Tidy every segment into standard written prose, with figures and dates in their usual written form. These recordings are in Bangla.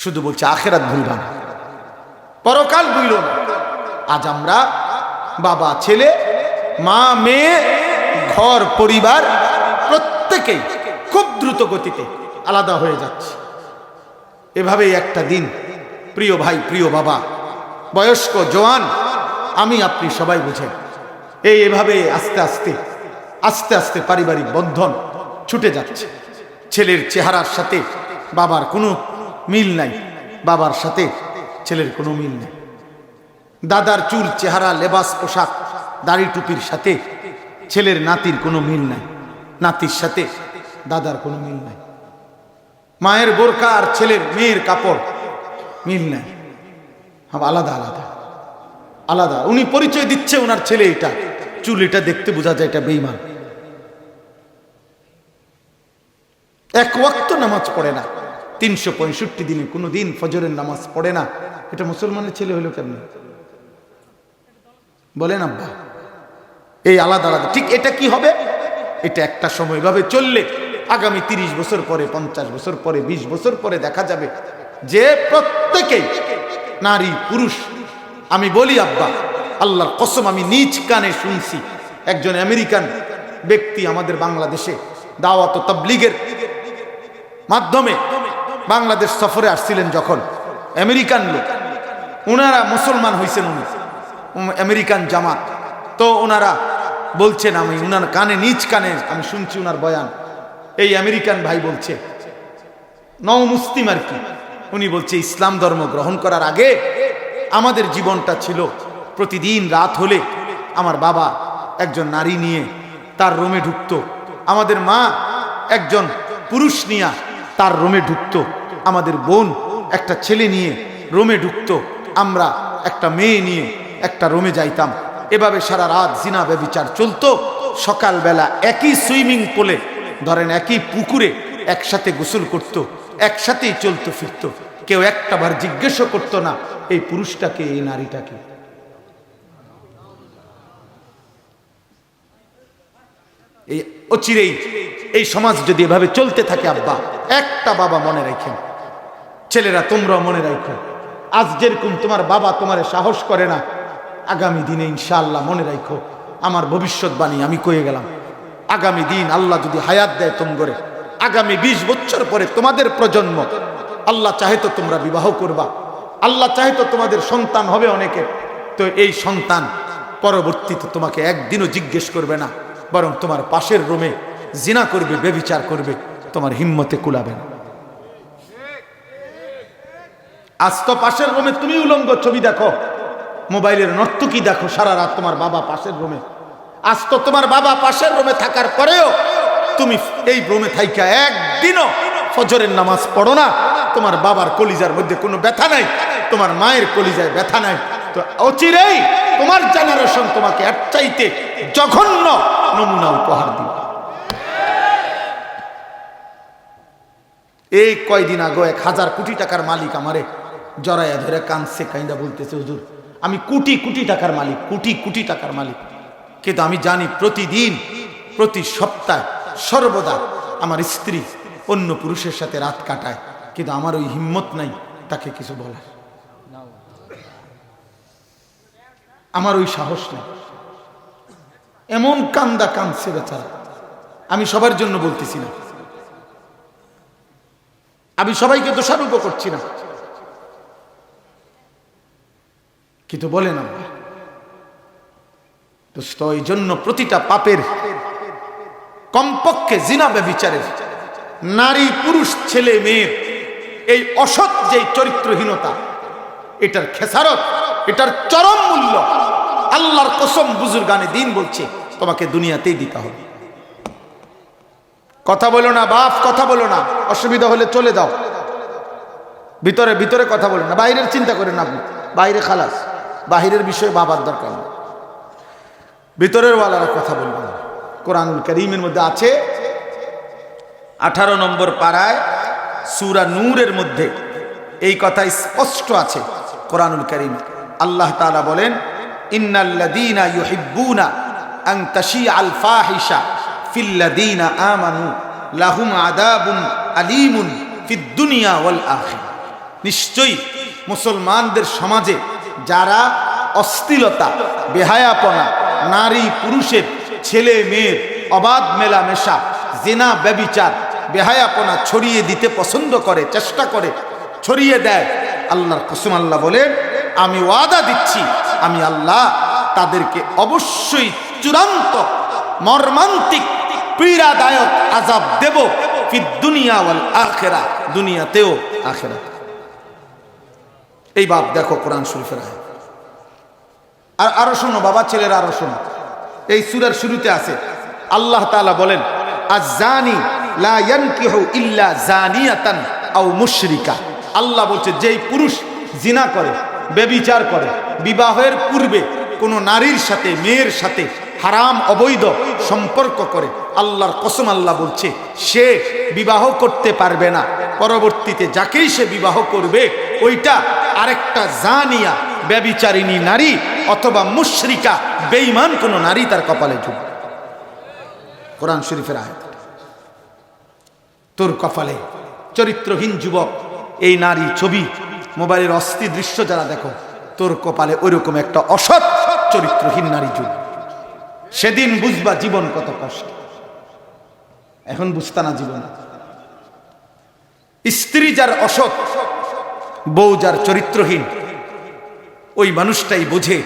শুধু বলছে আখেরাত ভুলবা না, পরকাল ভুল না। আজ আমরা বাবা ছেলে, মা মেয়ে, ঘর পরিবার প্রত্যেকেই খুব দ্রুত গতিতে আলাদা হয়ে যাচ্ছে। এভাবেই একটা দিন প্রিয় ভাই, প্রিয় বাবা, বয়স্ক জওয়ান, আমি আপনি সবাই বুঝেন, এভাবে আস্তে আস্তে আস্তে আস্তে পারিবারিক বন্ধন ছুটে যাচ্ছে। ছেলের চেহারার সাথে বাবার কোনো মিল নাই, বাবার সাথে ছেলের কোনো মিল নেই। দাদার চুল, চেহারা, লেবাস, পোশাক, দাড়ি টুপির সাথে ছেলের নাতির কোনো মিল নাই, নাতির সাথে দাদার কোনো মিল নাই। মায়ের বোরকা আর ছেলের মেয়ের কাপড় মিল নাই, আলাদা আলাদা আলাদা। উনি পরিচয় দিচ্ছে ওনার ছেলে এটা, চুল এটা দেখতে বোঝা যায় এটা বেঈমান। এক ওয়াক্ত নামাজ পড়ে না, 365 দিনে কোনো দিন ফজরের নামাজ পড়ে না, এটা মুসলমানের ছেলে হলো কেমন বলেন আব্বা? এই আলাদা আলাদা। ঠিক এটা কি হবে? এটা একটা সময় ভাবে চললে আগামী 30 বছর পরে, 50 বছর পরে, 20 বছর পরে দেখা যাবে যে প্রত্যেকেই নারী পুরুষ। আমি বলি আব্বা, আল্লাহর কসম, আমি নিজ কানে শুনছি, একজন আমেরিকান ব্যক্তি আমাদের বাংলাদেশে দাওয়াত ও তাবলীগের মাধ্যমে বাংলাদেশ সফরে আসছিলেন, যখন আমেরিকান লোক, ওনারা মুসলমান হয়েছেন, উনি আমেরিকান জামাত, তো ওনারা বলছেন, আমি উনার কানে, নিজ কানে আমি শুনছি উনার বয়ান। এই আমেরিকান ভাই বলছে, নও মুসলিম আর কি, উনি বলছে ইসলাম ধর্ম গ্রহণ করার আগে আমাদের জীবনটা ছিল প্রতিদিন রাত হলে আমার বাবা একজন নারী নিয়ে তার রুমে ঢুকতো, আমাদের মা একজন পুরুষ নিয়ে তার রুমে ঢুকতো, আমাদের বোন একটা ছেলে নিয়ে রুমে ঢুকতো, আমরা একটা মেয়ে নিয়ে একটা রুমে যাইতাম। এভাবে সারা রাত জিনা ব্যভিচার চলতো। সকালবেলা একই সুইমিং পুলে, ধরেন একই পুকুরে একসাথে গোসল করতো, একসাথেই চলতো ফিরতো। কেউ একটাবার জিজ্ঞেস করতো না এই পুরুষটাকে, এই নারীটাকে। এই অচিরেই এই সমাজ যদি এভাবে চলতে থাকে আব্বা, একটা বাবা মনে রাখেন, ছেলেরা তোমরাও মনে রাখো, আজ যেরকম তোমার বাবা তোমারে সাহস করে না, আগামী দিনে ইনশাআল্লাহ মনে রাখো, আমার ভবিষ্যৎবাণী আমি কয়ে গেলাম, আগামী দিন আল্লাহ যদি হায়াত দেয় তোমরে, আগামী 20 বছর পরে তোমাদের প্রজন্ম, আল্লাহ চাহে তো তোমরা বিবাহ করবা, আল্লাহ চাহে তো তোমাদের সন্তান হবে অনেকের, তো এই সন্তান পরবর্তীতে তোমাকে একদিনও জিজ্ঞেস করবে না, বরং তোমার পাশের রুমে জিনা করবে, ব্যভিচার করবে, তোমার হিম্মতে কুলাবে না। আজ তো পাশের রুমে তুমি উলঙ্গ ছবি দেখো, মোবাইলের নর্তকী দেখো সারা রাত, তোমার বাবা পাশের রুমে। আজ তো তোমার বাবা পাশের রুমে থাকার পরেও তুমি এই রুমে থাইকা একদিনও ফজরের নামাজ পড়ো না। তোমার বাবার কলিজার মধ্যে কোনো ব্যথা নাই, তোমার মায়ের কলিজায় ব্যথা নাই। তো অচিরেই তোমার জেনারেশন তোমাকে এর চাইতে জঘন্য নমুনা উপহার দিবে। এই কয়দিন আগে 1000 কোটি টাকার মালিক আমারে জড়াইয়া ধরে কাঁদছে, কাইন্দা বলতেছে, হুজুর আমি কোটি কোটি টাকার মালিক, কোটি কোটি টাকার মালিক, কিন্তু আমি জানি প্রতিদিন, প্রতি সপ্তাহে, সর্বদা আমার স্ত্রী অন্য পুরুষের সাথে রাত কাটায়, কিন্তু আমার ওই হিম্মত নাই তাকে কিছু বলার, আমার ওই সাহস নেই। এমন কান্দা কাঁদছে বেচারা। আমি সবার জন্য বলতেছি না, আমি সবাইকে দোষারোপ করছি না, কিন্তু বলে না দোস্ত, এই জন্য প্রতিটা পাপের, কমপক্ষে জিনা ব্যভিচারের, নারী পুরুষ ছেলে মেয়ের এই অসৎ যে চরিত্রহীনতা, এটার খেসারত, এটার চরম মূল্য আল্লাহর কসম বুজুর্গানে দিন বলছে তোমাকে দুনিয়াতেই দিতে হবে। কথা বলো না বাপ, কথা বলো না, অসুবিধা হলে চলে যাও, ভিতরে ভিতরে কথা বলো না, বাইরের চিন্তা করেন আপনি, বাইরে খালাস, বাহিরের বিষয়ে বাবার দরকার নেই, ভিতরের ওয়ালারা কথা বলবেন। কোরআনুল কারীমের মধ্যে আছে 18 নম্বর পারায় সূরা নূরের মধ্যে এই কথা স্পষ্ট আছে। কোরআনুল কারীম আল্লাহ তাআলা বলেন, ইন্নাল্লাযীনা ইউহিব্বুনা আন তাশিআল ফাহিশা ফিল্লাযীনা আমানু লাহুম আযাবুন আলীমুন ফিদ দুনিয়া ওয়াল আখিরাহ। নিশ্চয়ই মুসলমানদের সমাজে যারা অশ্লীলতা, বেহায়াপনা, নারী পুরুষের, ছেলে মেয়ের অবাধ মেলামেশা, জিনা, ব্যভিচার, বেহায়াপনা ছড়িয়ে দিতে পছন্দ করে, চেষ্টা করে, ছড়িয়ে দেয়, আল্লাহর কসম আল্লাহ বলেন, আমি ওয়াদা দিচ্ছি, আমি আল্লাহ তাদেরকে অবশ্যই চূড়ান্ত মর্মান্তিক পীড়াদায়ক আযাব দেব, ফিদ দুনিয়া ওয়াল আখিরা, দুনিয়াতেও আখিরাতে। এই বাপ দেখো কোরআন শরীফের আয়াত। আর আরো শোনো বাবা, ছেলেরা আরো শোনো, এই সূরার শুরুতে আছে আল্লাহ তাআলা বলেন, আয-জানি লা ইয়ানকিহু ইল্লা জানিয়াতান আও মুশরিকা। আল্লাহ বলছে, যেই পুরুষ জিনা করে, ব্যভিচার করে, বিবাহের পূর্বে কোনো নারীর সাথে, মেয়ের সাথে হারাম অবৈধ সম্পর্ক করে, আল্লাহর কসম আল্লাহ বলছে সে বিবাহ করতে পারবে না। পরবর্তীতে যাকেই সে বিবাহ করবে ওইটা আরেকটা জানিয়া, ব্যভিচারিণী নারী অথবা মুশরিকা, বেঈমান কোন নারী তার কপালে জুটবে। কোরআন শরীফের আয়াত। তোর কপালে চরিত্রহীন যুবক, এই নারী ছবি, মোবাইলের অস্থির দৃশ্য যারা দেখো, তোর কপালে ওইরকম একটা অসৎ চরিত্রহীন নারী জুটবে। সেদিন বুঝবা জীবন কত কষ্ট। এখন বুঝতা না জীবন। স্ত্রী যার অসৎ, বউ যার চরিত্রহীন, ওই মানুষটাই বোঝে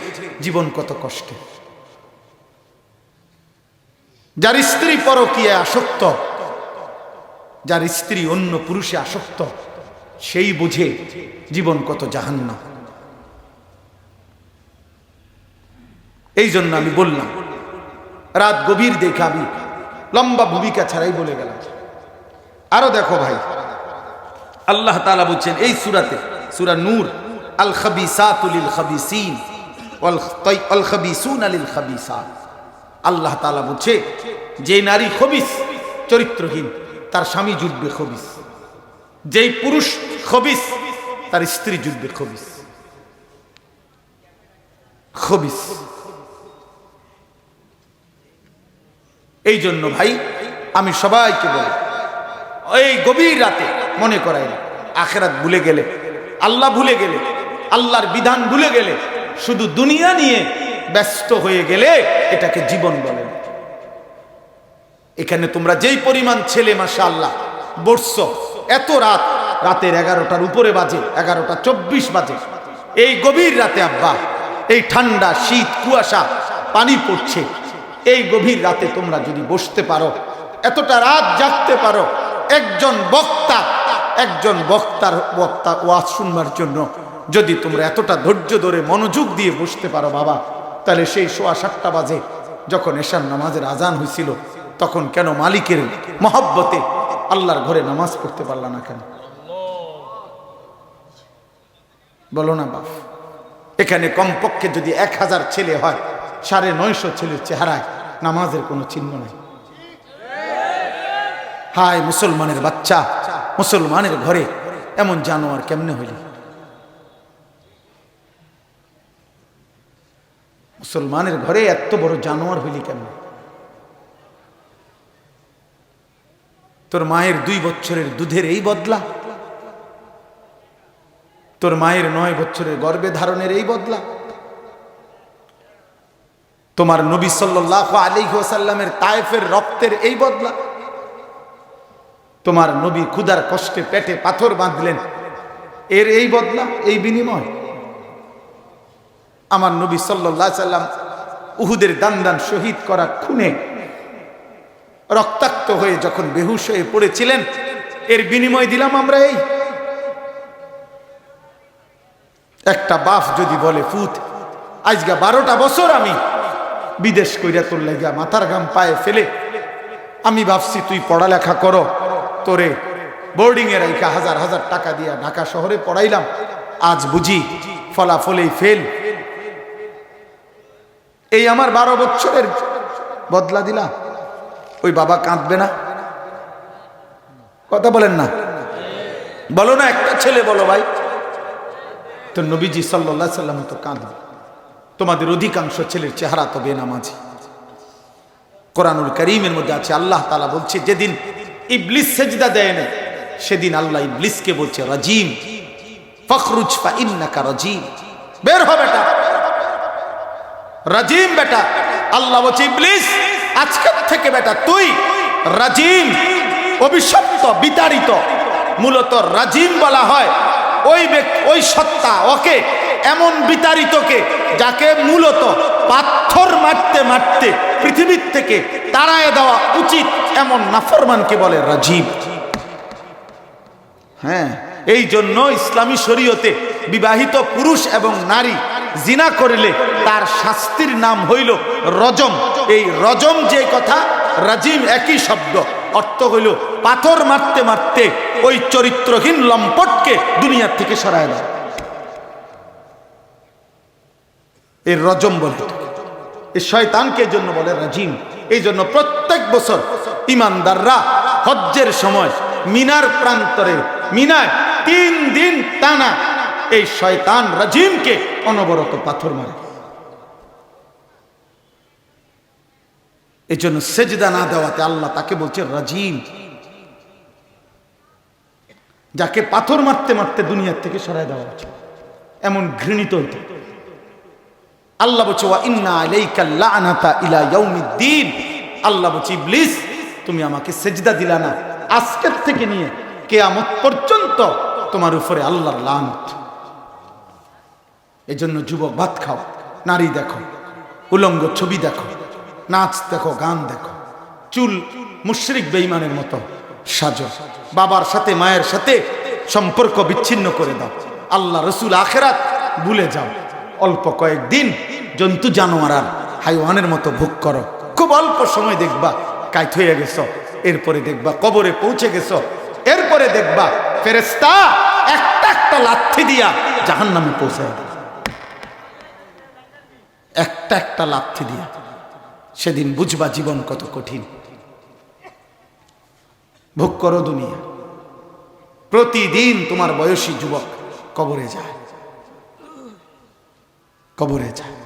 জীবন কত কষ্ট। যার স্ত্রী পরকীয়ায় আসক্ত, যার স্ত্রী অন্য পুরুষে আসক্ত, সেই বুঝে জীবন কত জাহান্নাম। এই জন্য আমি বললাম, রাত গভীর দেখে আমি লম্বা ভূমিকা ছাড়াই বলে গেলাম। আরো দেখো ভাই, আল্লাহ তাআলা বলছেন এই সূরাতে, সূরা নূর, আল খাবিসাতু লিল খাবিসিন ওয়াল খাবিসুনা লিল খাবিসাত। আল্লাহ তাআলা বলছে, যে নারী খবিস, চরিত্রহীন, তার স্বামী জুটবে খবিস। যেই পুরুষ খবিস, তার স্ত্রী জুটবে খবিস। খবিস। এই জন্য ভাই আমি সবাইকে বলি, এই গভীর রাতে মনে করাই, আখিরাত ভুলে গেলে, আল্লাহ ভুলে গেলে, আল্লাহর বিধান ভুলে গেলে, শুধু দুনিয়া নিয়ে ব্যস্ত হয়ে গেলে এটাকে জীবন বলেন। এখানে তোমরা যেই পরিমাণ ছেলে মাশাআল্লাহ বসছো, এত রাত, রাতের 11টার উপরে বাজে, 11:24 বাজে, এই গভীর রাতে আব্বা, এই ঠান্ডা, শীত, কুয়াশা, পানি পড়ছে, এই গভীর রাতে তোমরা যদি বসতে পারো, এতটা রাত জাগতে পারো, একজন বক্তার ওয়াজ শুনবার জন্য যদি তোমরা এতটা ধৈর্য ধরে মনোযোগ দিয়ে বসতে পারো বাবা, তাহলে সেই 7:15 বাজে যখন এশার নামাজের আজান হয়েছিল, তখন কেন মালিকের মহব্বতে আল্লাহর ঘরে নামাজ পড়তে পারলা না কেন? বলো না বাপ। এখানে কমপক্ষে যদি 1000 ছেলে হয়, 950 ছেলের চেহারায় নামাজের কোনো চিহ্ন নাই। হায় মুসলমানের বাচ্চা, মুসলমানের ঘরে এমন জানোয়ার কেমনে হইল? মুসলমানের ঘরে এত বড় জানোয়ার হইলি কেমনে? তোর মায়ের 2 বছরের দুধের এই বদলা, তোর মায়ের 9 বছরের গর্ভে ধারণের এই বদলা, তোমার নবী সাল্লাল্লাহু আলাইহি ওয়াসাল্লামের তায়েফের রক্তের এই বদলা, তোমার নবী ক্ষুধার কষ্টে পেটে পাথর বাঁধলেন এর এই বদলা, এই বিনিময়। আমার নবী সাল্লাল্লাহু আলাইহি সাল্লাম উহুদের দান শহীদ করা খুনে রক্তাক্ত হয়ে যখন বেহুশ হয়ে পড়েছিলেন, এর বিনিময় দিলাম আমরা এই। একটা বাপ যদি বলে, ফুত আজকে 12টা বছর আমি বিদেশ কইরা তোর লাগিয়া মাথার ঘাম পায়ে ফেলে আমি ভাবছি তুই পড়ালেখা করো, তোরে বোর্ডিং এ রাইখা 1000 টাকা দিয়া ঢাকা শহরে পড়াইলাম, আজ বুঝি ফলাফলেই ফেল। এই আমার 12 বছরের বদলা দিলা, ওই বাবা কাঁদবে না? কথা বলেন না, বলো না, একটা ছেলে বলো ভাই। তো নবীজি সাল্লাল্লাহু আলাইহি সাল্লাম তো কাঁদবে। তোমাদের অধিকাংশ ছেলের চেহারা তো বেনামাজি। কোরআনুল কারীমের মধ্যে আছে, আল্লাহ তাআলা বলছে, যেদিন ইবলিস সেজদা দেয় না, সেদিন আল্লাহ ইবলিসকে বলছে রাজিম, ফখরুজ ফা ইন্নাকা রাজিম, বের হ বেটা, রাজিম বেটা। আল্লাহ বলছে ইবলিস আজকের থেকে বেটা তুই রাজিম, অভিশপ্ত, বিতাড়িত। মূলত রাজিম বলা হয় ওই সত্তা, ওকে এমন বিতাড়িতকে যাকে মূলত পাথর মারতে মারতে পৃথিবীর থেকে তাড়ায় দেওয়া উচিত, এমন নাফরমানকে বলে রাজিম। হ্যাঁ, এই জন্য ইসলামী শরীয়তে বিবাহিত পুরুষ এবং নারী জিনা করলে তার শাস্তির নাম হইল রজম। এই রজম যে কথা, রাজিম একই শব্দ, অর্থ হইল পাথর মারতে মারতে ওই চরিত্রহীন লম্পটকে দুনিয়ার থেকে সরায় দেয়। এই রজম বলে, এই শয়তানকে জন্য বলে রাজিম। এই জন্য প্রত্যেক বছর ইমানদাররা হজ্জের সময় মিনার প্রান্তরে, মিনায় 3 দিন টানা এই শয়তান রাজিমকে অনবরত পাথর মারে। এই জন্য সেজদা না দেওয়াতে আল্লাহ তাকে বলছে রাজিম, যাকে পাথর মারতে মারতে দুনিয়ার থেকে সরায় দেওয়া হচ্ছে, এমন ঘৃণিত হইতে। আল্লাহ বলছে ওয়া ইন্না আলাইকা লানাতা ইলা ইয়াউমিদ্দিন। আল্লাহ বলছে ইবলিস তুমি আমাকে সেজদা দিলা না, আজকের থেকে নিয়ে কিয়ামত পর্যন্ত তোমার উপরে আল্লাহর লানত। এজন্য যুবক ভাত খাও, নারী দেখো, উলঙ্গ ছবি দেখো, নাচ দেখো, গান দেখো, চুল মুশরিক বেঈমানের মতো সাজো, বাবার সাথে মায়ের সাথে সম্পর্ক বিচ্ছিন্ন করে দাও, আল্লাহ রসুল আখেরাত ভুলে যাও, অল্প কয়েকদিন জন্তু জানোয়ার আর হাইওয়ানের মতো ভোগ করো, খুব অল্প সময় দেখবা কাইত হয়ে গেছো, এরপরে দেখবা কবরে পৌঁছে গেছো, এরপরে দেখবা ফেরেশতা একটা একটা লাথি দিয়া জাহান্নামে পৌঁছায় দেয়, একটা একটা লাথি দিয়া। সেদিন বুঝবা জীবন কত কঠিন। ভোগ করো দুনিয়া। প্রতিদিন তোমার বয়সী যুবক কবরে যায়, কবরে যায়।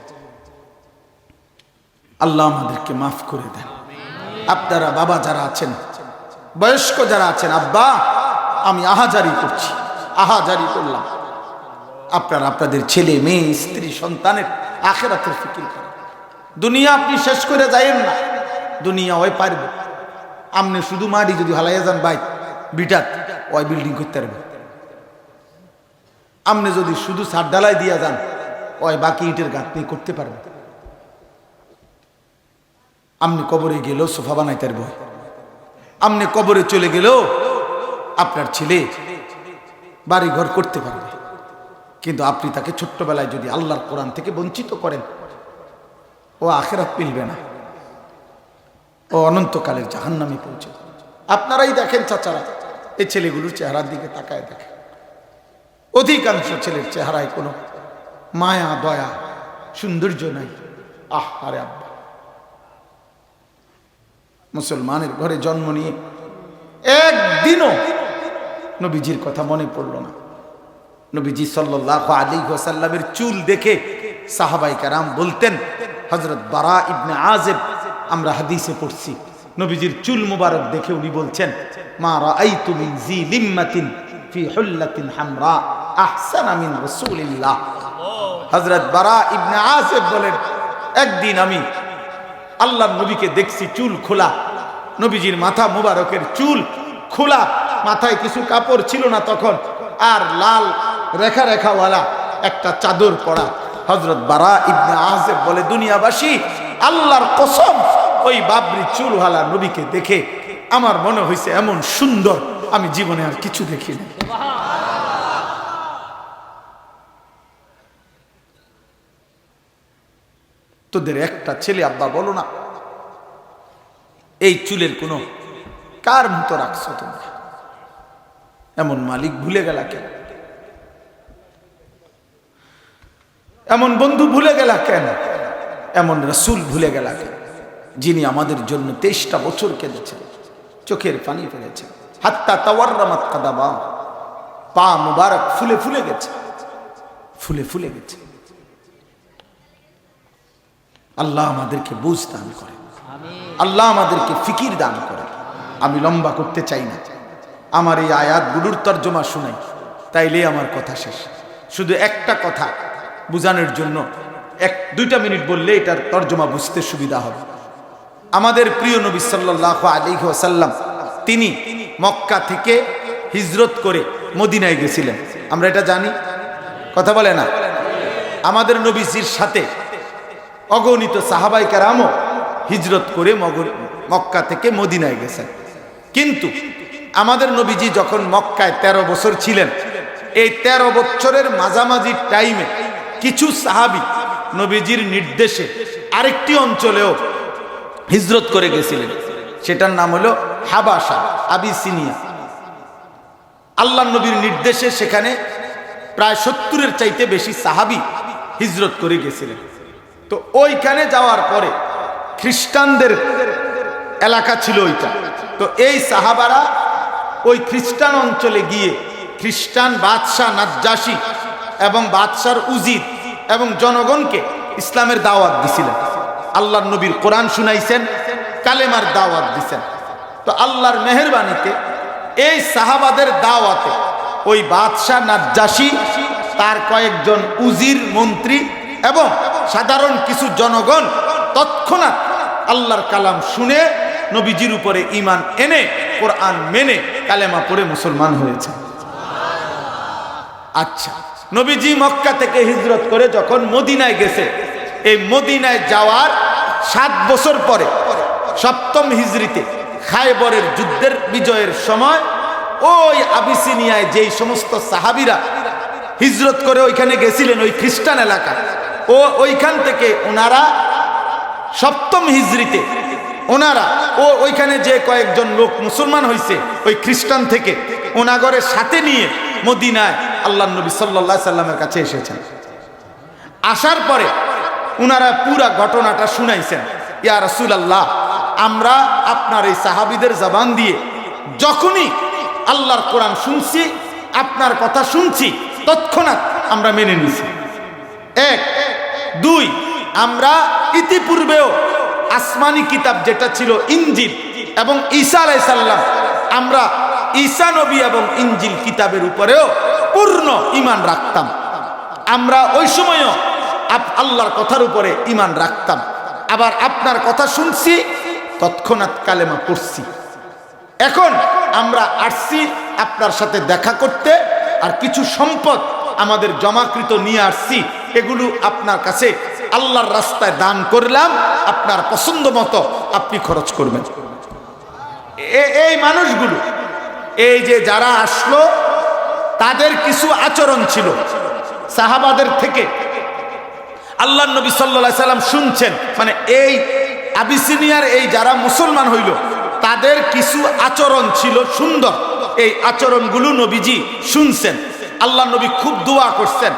আল্লাহ আমাদেরকে মাফ করে দেন। আপনারা বাবা যারা আছেন, বয়স্ক যারা আছেন, আব্বা আমি আহাজারি করছি, আহাজারি করলাম, আপনারা আপনাদের ছেলে মেয়ে স্ত্রী সন্তানের আখিরাতের ফিকির করেন। দুনিয়া আপনি শেষ করে যাইয়েন না, দুনিয়া ওই পারবে। আপনি শুধু মাটি যদি হালাইয়া যান বাইক বিটাত, ওই বিল্ডিং করতে পারবে। আপনি যদি শুধু ছাদ ঢালাই দিয়া যান, ওই বাকি ইটের গাঁথনি করতে পারবে। আপনি কবরে গেলেও সোফা বানাইতে পারবে, আপনি কবরে চলে গেলেও আপনার ছেলে বাড়ি ঘর করতে পারবে। কিন্তু আপনি তাকে ছোট্টবেলায় যদি আল্লাহর কোরআন থেকে বঞ্চিত করেন, ও আখিরাত মিলবে না, ও অনন্তকালের জাহান্নামে পৌঁছে। আপনারাই দেখেন চাচারা, এই ছেলেগুলোর চেহারার দিকে তাকায় দেখেন, অধিকাংশ ছেলের চেহারায় কোনো মায়া দয়া সৌন্দর্য নাই। আরে আব্বা, মুসলমানের ঘরে জন্ম নিয়ে একদিনও নবীজির কথা মনে পড়ল না। নবীজি সাল্লাল্লাহু আলাইহি ওয়াসাল্লামের চুল দেখে সাহাবায়ে কেরাম বলতেন, হযরত বারা ইবনে আযিব, আমরা হাদিসে পড়ছি, নবীজির চুল মুবারক দেখে উনি বলছেন, মা রাআইতু মিন জি লিম্মাতিন ফি হুল্লাতিন হামরা আহসানা মিন রাসূলিল্লাহ। হযরত বারা ইবনে আযিব বলেন, একদিন আমি আল্লাহর নবীকে দেখছি চুল খোলা, নবীজির মাথা মুবারকের চুল খোলা, মাথায় কিছু কাপড় ছিল না তখন, আর লাল রেখা রেখাওয়ালা একটা চাদর পরা। হযরত বারা ইবনে আযিব বলে, দুনিয়াবাসী আল্লাহর কসম, ওই বাবরি চুলওয়ালা নবীকে দেখে আমার মনে হয়েছে এমন সুন্দর আমি জীবনে আর কিছু দেখিনি। তোদের একটা ছেলে আব্বা বলো না, এই চুলের কোনো কার মতো রাখছো তোমরা? এমন মালিক ভুলে গেলা কেন? এমন বন্ধু ভুলে গেলা কেন? এমন রাসূল ভুলে গেলা কেন, যিনি আমাদের জন্য 23টা বছর কেঁদেছেন, চোখের পানি ফেলেছেন, হাত্তা তাওয়াররামাত কাদাবা, পা মুবারক ফুলে ফুলে গেছে, ফুলে ফুলে গেছে। আল্লাহ আমাদেরকে বুঝ দান করে, আল্লাহ আমাদেরকে ফিকির দান করে। আমি লম্বা করতে চাই না, আমার এই আয়াতগুলোর তর্জমা শুনাই, তাইলেই আমার কথা শেষ। শুধু একটা কথা বুঝানোর জন্য 1-2 মিনিট বললে এটার তর্জমা বুঝতে সুবিধা হবে। আমাদের প্রিয় নবী সাল্লাল্লাহু আলাইহি ওয়াসাল্লাম তিনি মক্কা থেকে হিজরত করে মদিনায় গেছিলেন, আমরা এটা জানি, কথা বলে না? আমাদের নবীজির সাথে অগণিত সাহাবায়ে কেরামও হিজরত করে মক্কা থেকে মদিনায় গেছেন। কিন্তু আমাদের নবীজি যখন মক্কায় 13 বছর ছিলেন, এই 13 বছরের মাঝামাঝি টাইমে কিছু সাহাবী নবীজির নির্দেশে আরেকটি অঞ্চলেও হিজরত করে গেছিলেন, সেটার নাম হলো হাবাসা, আবিসিনিয়া। আল্লাহ নবীর নির্দেশে সেখানে প্রায় 70-এর চাইতে বেশি সাহাবী হিজরত করে গেছিলেন। তো ওইখানে যাওয়ার পরে খ্রিস্টানদের এলাকা ছিল ওইটা। তো এই সাহাবারা ওই খ্রিস্টান অঞ্চলে গিয়ে খ্রিস্টান বাদশাহ নাজ্জাশী এবং বাদশার উজির এবং জনগণকে ইসলামের দাওয়াত দিছিলেন। আল্লাহর নবীর কোরআন শুনাইছেন, কালেমার দাওয়াত দিছেন। তো আল্লাহর মেহেরবানিতে এই সাহাবাদের দাওয়াতে ওই বাদশাহ নাজ্জাশী, তার কয়েকজন উজির, মন্ত্রী এবং সাধারণ কিছু জনগণ তৎক্ষণাৎ আল্লাহর কালাম শুনে নবীজির উপরে ঈমান এনে কোরআন মেনে কালেমা পড়ে মুসলমান হয়েছে। আচ্ছা, নবীজি মক্কা থেকে হিজরত করে যখন মদিনায় গেছে, এই মদিনায় যাওয়ার 7 বছর পরে 7ম হিজরিতে খায়বরের যুদ্ধের বিজয়ের সময় ওই আবিসিনিয়ায় যেই সমস্ত সাহাবীরা হিজরত করে ওইখানে গেছিলেন, ওই খ্রিস্টান এলাকা, ওইখান থেকে ওনারা 7ম হিজরিতে ওনারা ওইখানে যে কয়েকজন লোক মুসলমান হয়েছে ওই খ্রিস্টান থেকে, ওনাগরের সাথে নিয়ে মদিনায় আল্লাহ নবী সাল্লাল্লাহু আলাইহি সাল্লামের কাছে এসেছেন। আসার পরে ওনারা পুরা ঘটনাটা শুনাইছেন, ইয়া রাসূলুল্লাহ, আমরা আপনার এই সাহাবীদের জবান দিয়ে যখনই আল্লাহর কোরআন শুনছি, আপনার কথা শুনছি, তৎক্ষণাৎ আমরা মেনে নিছি। 1, 2, আমরা ইতিপূর্বেও আসমানি কিতাব যেটা ছিল ইনজিল এবং ঈসা আলাইহিস সালাম, আমরা ঈসা নবী এবং ইনজিল কিতাবের উপরেও পূর্ণ ঈমান রাখতাম। আমরা ওই সময়ও আল্লাহর কথার উপরে ঈমান রাখতাম। আবার আপনার কথা শুনছি, তৎক্ষণাৎ কালেমা পড়ছি। এখন আমরা আসছি আপনার সাথে দেখা করতে, আর কিছু সম্পদ আমাদের জমাকৃত নিয়ে আসছি, এগুলো আপনার কাছে আল্লাহর রাস্তায় দান করলাম, আপনার পছন্দ মতো আপনি খরচ করবেন। এই মানুষগুলো, এই যে যারা আসলো, তাদের কিছু আচরণ ছিল সাহাবাদের থেকে। আল্লাহর নবী সাল্লাল্লাহু আলাইহি সাল্লাম শুনছেন, মানে এই আবিসিনিয়ার এই যারা মুসলমান হইল, তাদের কিছু আচরণ ছিল সুন্দর। এই আচরণগুলো নবীজি শুনছেন। আল্লাহ নবী খুব দোয়া করছেন,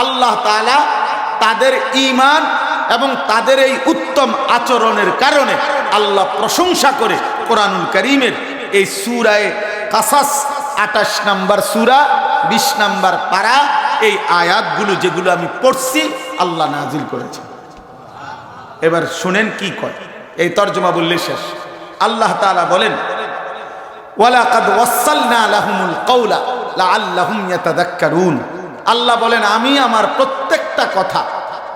আল্লাহ তাআলা তাদের ঈমান এবং তাদের এই উত্তম আচরণের কারণে আল্লাহ প্রশংসা করে কোরআনুল কারীমের এই সূরায়ে কাসাস 28 নম্বর সূরা 20 নম্বর পারা, এই আয়াতগুলো যেগুলো আমি পড়ছি, আল্লাহ নাজিল করেছেন। এবার শুনেন কি কয়, এই তরজমা বললে শেষ। আল্লাহ তাআলা বলেন, ওয়ালাকাদ ওয়াসালনা লাহুমুল কাওলা লাআল্লাহুম ইয়াতাযাক্কারুন। আল্লাহ বলেন, আমি আমার প্রত্যেকটা কথা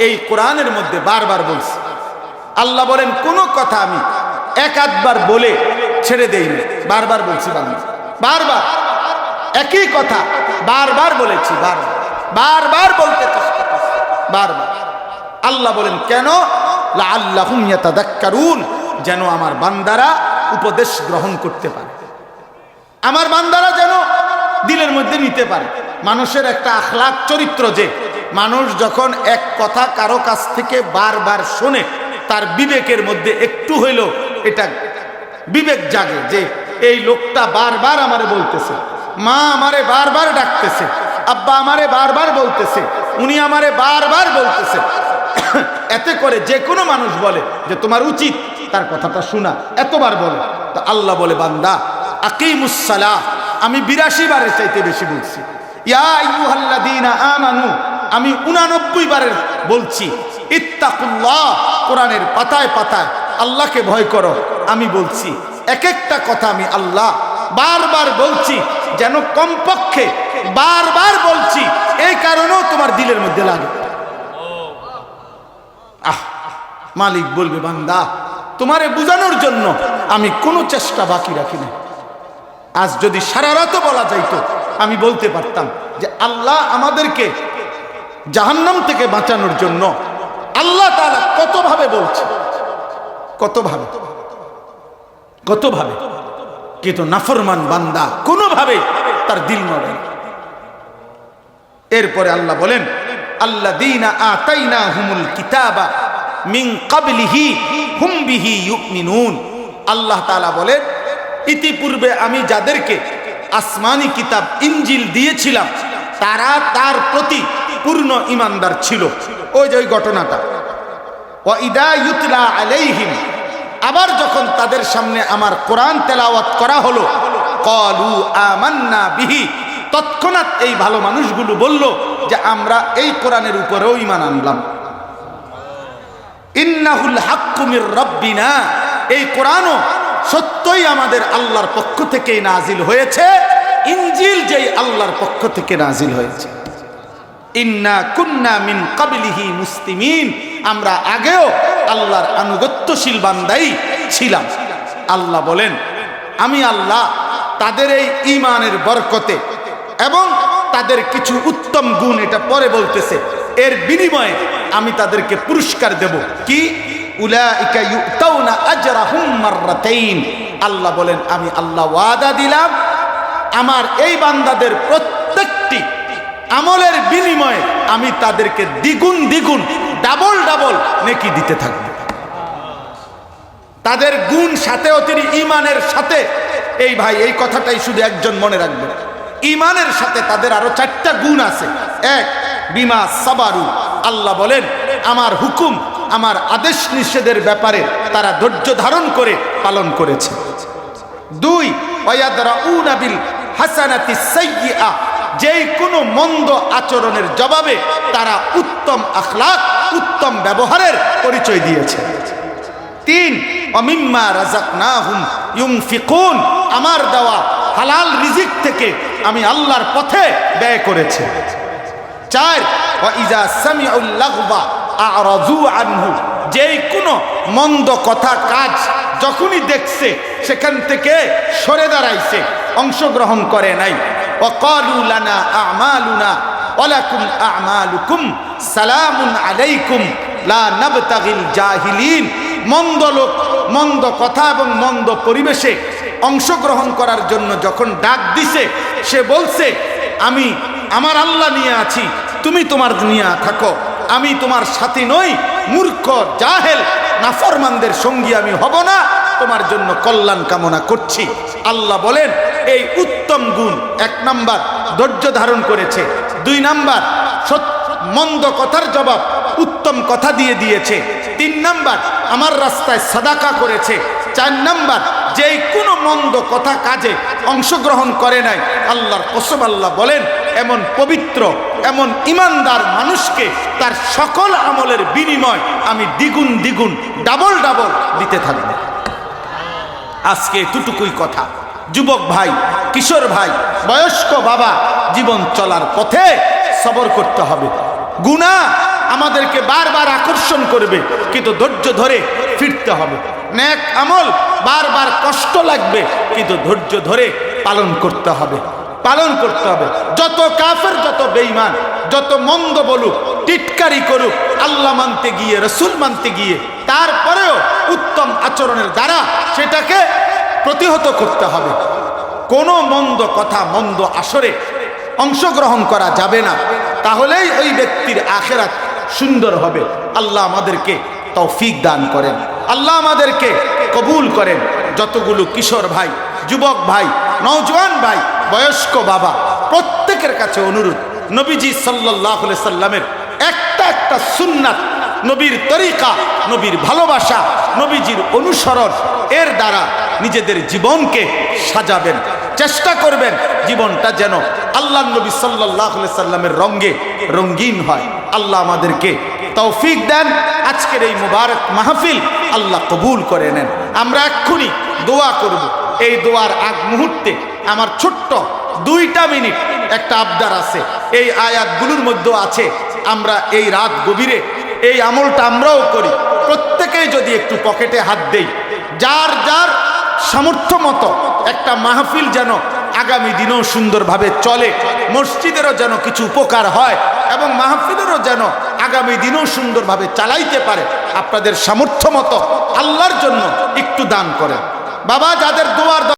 এই কোরআনের মধ্যে বারবার বলছি। আল্লাহ বলেন, কোনো কথা আমি 1-8বার বলে ছেড়ে দেই না, বারবার বলছি। বারবার একই কথা বারবার বলেছি, বারবার বলতে চেষ্টা করছি, বারবার। আল্লাহ বলেন কেন? লাআল্লাহুম ইয়াতাযাক্কারুন, যেন আমার বান্দারা উপদেশ গ্রহণ করতে পারে, আমার বান্দারা যেন দিলের মধ্যে নিতে পারে। মানুষের একটা আখলাক চরিত্র যে মানুষ যখন এক কথা কারো কাছ থেকে বারবার শোনে, তার বিবেকের মধ্যে একটু হইলেও এটা বিবেক জাগে যে এই লোকটা বারবার আমারে বলতেছে, মা আমারে বারবার ডাকতেছে, আব্বা আমারে বারবার বলতেছে, উনি আমারে বারবার বলতেছে। এতে করে যে কোনো মানুষ বলে যে তোমার উচিত তার কথাটা শোনা, এতবার বলে। তো আল্লাহ বলে, বান্দা আকিমুস সালাহ, আমি 82 বারের চাইতে বেশি বলছি। ইয়া আইয়ুহাল্লাযীনা আমানু, আমি 89 বারের বলছি। ইত্তাকুল্লাহ, কোরআনের পাতায় পাতায় আল্লাহকে ভয় করো, আমি বলছি। এক একটা কথা আমি আল্লাহ বারবার বলছি, যেন কমপক্ষে বারবার বলছি, এই কারণেও তোমার দিলের মধ্যে লাগে। মালিক বলবে, বান্দা তোমারে বুঝানোর জন্য আমি কোনো চেষ্টা বাকি রাখি না। আজ যদি সারা রাতও বলা যাইতো, আমি বলতে পারতাম যে আল্লাহ আমাদেরকে জাহান্নাম থেকে বাঁচানোর জন্য আল্লাহ তাআলা কতভাবে বলছে, কতভাবে কতভাবে। কিন্তু নাফরমান বান্দা কোনোভাবে তার দিল নড়ে না। এরপরে আল্লাহ বলেন, আল্লাযীনা আতাইনাহুমুল কিতাবা মিন ক্বাবলিহি হুম বিহি ইউমিনুন। আল্লাহ তাআলা বলেন, ইতিপূর্বে আমি যাদেরকে আসমানি কিতাব ইনজিল দিয়েছিলাম তারা তার প্রতি পূর্ণ ঈমানদার ছিল। ওই যে ওই ঘটনাটা, ওয়া ইদা ইউতলা আলাইহিম, আবার যখন তাদের সামনে আমার কোরআন তেলাওয়াত করা হলো, ক্বালু আমান্না বিহি, তৎক্ষণাৎ এই ভালো মানুষগুলো বলল যে আমরা এই কোরআনের উপরেও ঈমান আনলাম। ইন্নাহুল হাক্কু মির রাব্বিনা, এই কোরআনও সত্যই আমাদের আল্লাহর পক্ষ থেকে নাজিল হয়েছে। ইনজিল যেই আল্লাহর পক্ষ থেকে নাজিল হয়েছে। ইন্না কুন্না মিন ক্বাবলিহি মুসলিমিন, আমরা আগেও আল্লাহর আনুগত্যশীল বান্দাই ছিলাম। আল্লাহ বলেন, আমি আল্লাহ তাদের এই ঈমানের বরকতে এবং তাদের কিছু উত্তম গুণ, এটা পরে বলতেছে, এর বিনিময়ে আমি তাদেরকে পুরস্কার দেব। কি? উলাইকা ইউতাউনা আজরাহুম মাররাতাইন। আল্লাহ বলেন, আমি আল্লাহ ওয়াদা দিলাম আমার এই বান্দাদের প্রত্যেকটি আমলের বিনিময়ে আমি তাদেরকে দ্বিগুণ দ্বিগুণ ডাবল ডাবল নেকি দিতে থাকব। তাদের গুণ সাথেও তিনি ঈমানের সাথে, এই ভাই এই কথাটাই শুধু একজন মনে রাখবেন, ঈমানের সাথে তাদের আরো 4টা গুণ আছে। এক, বিমা সাবারু, আল্লাহ বলেন আমার হুকুম, আমার আদেশ নিষেধের ব্যাপারে তারা ধৈর্য ধারণ করে পালন করেছে। 2, ওয়ায়াদরাউনা বিল হাসানাতি সাইয়্যিআ, যেই কোনো মন্দ আচরণের জবাবে তারা উত্তম আখলাক, উত্তম ব্যবহারের পরিচয় দিয়েছে। 3, ওয়ামিম্মা রাযাকনাহুম ইউনফিকুন, আমার দেওয়া হালাল রিজিক থেকে আমি আল্লাহর পথে ব্যয় করেছে। 4, ওয়াইজা সামিউল লাগবা আ'রাযু আনহু, যেই কোনো মন্দ কথা কাজ যখনই দেখছে সেখান থেকে সরে দাঁড়াইছে, অংশগ্রহণ করে নাই। ওয়াকালু লানা আমালুনা ওয়ালাকুম আমালুকুম সালামুন আলাইকুম লা নাবতাগিল জাহিলিন, মন্দ লোক, মন্দ কথা এবং মন্দ পরিবেশে অংশগ্রহণ করার জন্য যখন ডাক দিছে, সে বলছে আমি আমার আল্লাহ নিয়ে আছি, তুমি তোমার নিয়ে থাকো, আমি তোমার সাথী নই, মূর্খ জাহেল নাফরমানদের সঙ্গী আমি হব না, তোমার জন্য কল্যাণ কামনা করছি। আল্লাহ বলেন এই উত্তম গুণ, 1 নাম্বার ধৈর্য ধারণ করেছে, 2 নাম্বার মন্দ কথার জবাব উত্তম কথা দিয়ে দিয়েছে, 3 নাম্বার আমার রাস্তায় সাদাকা করেছে, 4 নাম্বার যেই কোনো মন্দ কথা কাজে অংশগ্রহণ করে নাই। আল্লাহর কসম, আল্লাহ বলেন এমন পবিত্র, এমন ইমানদার মানুষকে তার সকল আমলের বিনিময় আমি দ্বিগুণ দ্বিগুণ ডাবল ডাবল দিতে থাকব। আজকে এতটুকুই কথা। যুবক ভাই, কিশোর ভাই, বয়স্ক বাবা, জীবন চলার পথে সবর করতে হবে। গুনাহ আমাদেরকে বারবার আকর্ষণ করবে, কিন্তু ধৈর্য ধরে ফিরতে হবে। নেক আমল বারবার কষ্ট লাগবে, কিন্তু ধৈর্য ধরে পালন করতে হবে, পালন করতে হবে। যত কাফের, যত বেঈমান, যত মন্দ বলুক, টিটকারি করুক, আল্লাহ মানতে গিয়ে, রসুল মানতে গিয়ে, তারপরেও উত্তম আচরণের দ্বারা সেটাকে প্রতিহত করতে হবে। কোনো মন্দ কথা, মন্দ আসরে অংশগ্রহণ করা যাবে না, তাহলেই ওই ব্যক্তির আখিরাত সুন্দর হবে। আল্লাহ আমাদেরকে তৌফিক দান করেন, আল্লাহ আমাদেরকে কবুল করেন। যতগুলো কিশোর ভাই, যুবক ভাই, নওজোয়ান ভাই, বয়স্ক বাবা, প্রত্যেকের কাছে অনুরোধ, নবীজি সাল্লাল্লাহু আলাইহি সাল্লামের একটা একটা সুন্নাত, নবীর তরিকা, নবীর ভালোবাসা, নবীজির অনুসরণ, এর দ্বারা নিজেদের জীবনকে সাজাবেন। চেষ্টা করবেন জীবনটা যেন আল্লাহ নবী সাল্লাল্লাহু আলাইহি সাল্লামের রঙে রঙিন হয়। আল্লাহ আমাদেরকে তৌফিক দেন। আজকের এই মুবারক মাহফিল আল্লাহ কবুল করে নেন। আমরা এক্ষুনি দোয়া করব। এই দোয়ার আগ মুহূর্তে আমার ছোট্ট 2টা মিনিট একটা আবদার আছে, এই আয়াতগুলোর মধ্যে আছে। আমরা এই রাত গভীরে এই আমলটা আমরাও করি। প্রত্যেকেই যদি একটু পকেটে হাত দেই, যার যার সামর্থ্য মতো একটা মাহফিল যেন আগামী দিনেও সুন্দরভাবে চলে, মসজিদেরও যেন কিছু উপকার হয় এবং মাহফিলেরও যেন আগামী দিনেও সুন্দরভাবে চালাইতে পারে। আপনাদের সামর্থ্য মতো আল্লাহর জন্য একটু দান করেন। বাবা, যাদের দোয়ার